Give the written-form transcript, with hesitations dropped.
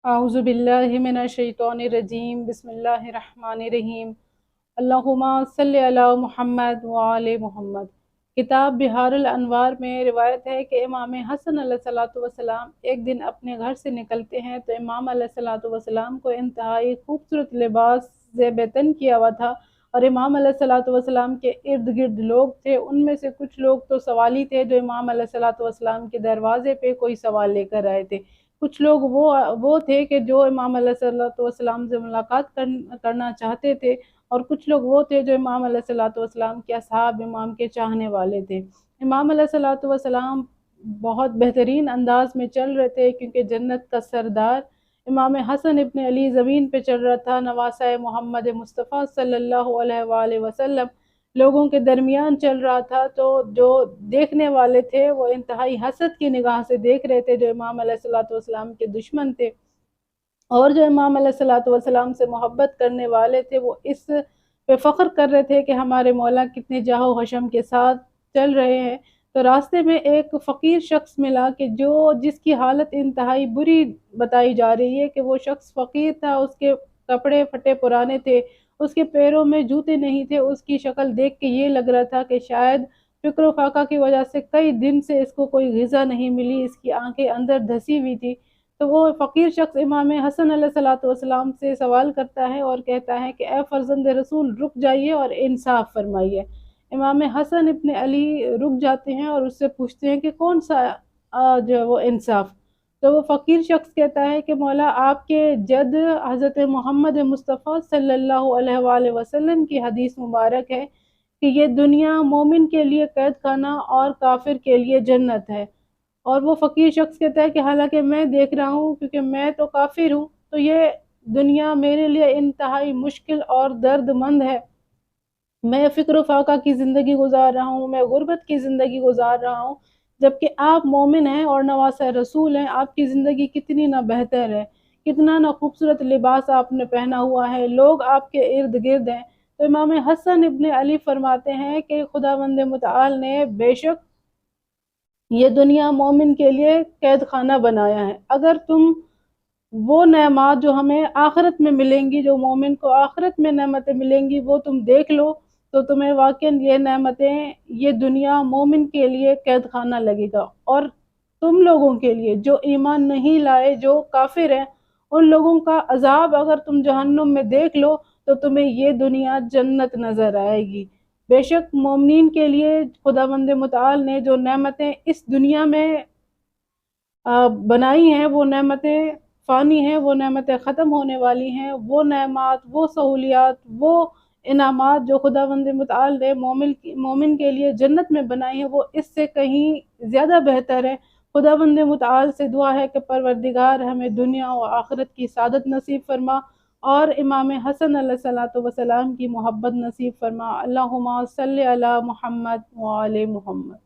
अऊज़ु बिल्लाहि मिनश्शैतानिर्रजीम बिस्मिल्लाहिर्रहमानिर्रहीम अल्लाहुम्मा सल्लि अला मुहम्मद व आले मुहम्मद। किताब बिहारुल अनवार में रिवायत है कि इमाम हसन अलैहिस्सलातु वस्सलाम एक दिन अपने घर से निकलते हैं तो इमाम अलैहिस्सलातु वस्सलाम को इंतहाई खूबसूरत लिबास से बेतन किया हुआ था और इमाम अलैहिस्सलातु वस्सलाम के इर्द गिर्द लोग थे। उनमें से कुछ लोग तो सवाली थे जो इमाम अलैहिस्सलातु वस्सलाम के दरवाजे पे कोई सवाल लेकर आए थे। कुछ लोग वो थे कि जो इमाम अलैहिस्सलातु वस्सलाम से मुलाकात करना चाहते थे और कुछ लोग वो थे जो इमाम अलैहिस्सलातु वस्सलाम के असहाब इमाम के चाहने वाले थे। इमाम अलैहिस्सलातु वस्सलाम बहुत बेहतरीन अंदाज में चल रहे थे क्योंकि जन्नत का सरदार इमाम हसन इब्न अली ज़मीन पे चल रहा था। नवासा मोहम्मद मुस्तफ़ा सल्लल्लाहु अलैहि वसल्लम लोगों के दरमियान चल रहा था, तो जो देखने वाले थे वो इंतहाई हसद की निगाह से देख रहे थे जो इमाम अलैहिस्सलातु वस्सलाम के दुश्मन थे। और जो इमाम अलैहिस्सलातु वस्सलाम से मोहब्बत करने वाले थे वो इस पे फ़ख्र कर रहे थे कि हमारे मौला कितने जाहो हशम के साथ चल रहे हैं। तो रास्ते में एक फ़कीर शख्स मिला कि जिसकी हालत इंतहाई बुरी बताई जा रही है कि वो शख्स फ़कीर था, उसके कपड़े फटे पुराने थे, उसके पैरों में जूते नहीं थे। उसकी शक्ल देख के ये लग रहा था कि शायद फ़िक्र फ़ाक़ा की वजह से कई दिन से इसको कोई ग़िज़ा नहीं मिली, इसकी आँखें अंदर धसी हुई थी। तो वो फ़कीर शख्स इमाम हसन अलैहिस्सलातु वस्सलाम से सवाल करता है और कहता है कि ए फ़र्ज़ंद रसूल, रुक जाइए और इंसाफ़ फ़रमाइए। इमाम हसन इब्न अली रुक जाते हैं और उससे पूछते हैं कि कौन सा जो है वो इंसाफ़। तो वो फ़कीर शख्स कहता है कि मौला, आपके जद हज़रत मोहम्मद मुस्तफ़ा सल्लल्लाहु अलैहि वसल्लम की हदीस मुबारक है कि ये दुनिया मोमिन के लिए कैद खाना और काफिर के लिए जन्नत है। और वो फ़कीर शख्स कहता है कि हालांकि मैं देख रहा हूँ क्योंकि मैं तो काफिर हूँ, तो ये दुनिया मेरे लिए इंतहाई मुश्किल और दर्दमंद है। मैं फ़िक्र फ़ाक़ा की ज़िंदगी गुज़ार रहा हूँ, मैं गुर्बत की ज़िंदगी गुज़ार रहा हूँ, जबकि आप मोमिन हैं और नवासा रसूल हैं। आपकी ज़िंदगी कितनी ना बेहतर है, कितना ना खूबसूरत लिबास आपने पहना हुआ है, लोग आपके इर्द-गिर्द हैं। तो इमाम हसन इब्न अली फरमाते हैं कि खुदावंद मुतआल ने बेशक ये दुनिया मोमिन के लिए कैद खाना बनाया है। अगर तुम वो नेमात जो हमें आखिरत में मिलेंगी, जो मोमिन को आखिरत में नेमतें मिलेंगी, वो तुम देख लो तो तुम्हें वाकई ये नेमतें, ये दुनिया मोमिन के लिए कैद खाना लगेगा। और तुम लोगों के लिए जो ईमान नहीं लाए, जो काफिर हैं, उन लोगों का अजाब अगर तुम जहन्नुम में देख लो तो तुम्हें ये दुनिया जन्नत नजर आएगी। बेशक मोमिन के लिए खुदावंद मुताल ने जो नेमतें इस दुनिया में बनाई हैं, वो नेमतें फ़ानी हैं, वो नेमतें ख़त्म होने वाली हैं। वो नेमात, वो सहूलियात, वो इनामात जो खुदावंद मुताल ने मोमिन के लिए जन्नत में बनाई हैं, वो इससे कहीं ज़्यादा बेहतर है। खुदावंद मुताल से दुआ है कि परवरदिगार हमें दुनिया और आखिरत की सादत नसीब फरमा और इमाम हसन अलैहिस्सलातु वस्सलाम की मोहब्बत नसीब फरमा। अल्लाहुम्मा सल्लि अला मुहम्मद व आले मुहम्मद।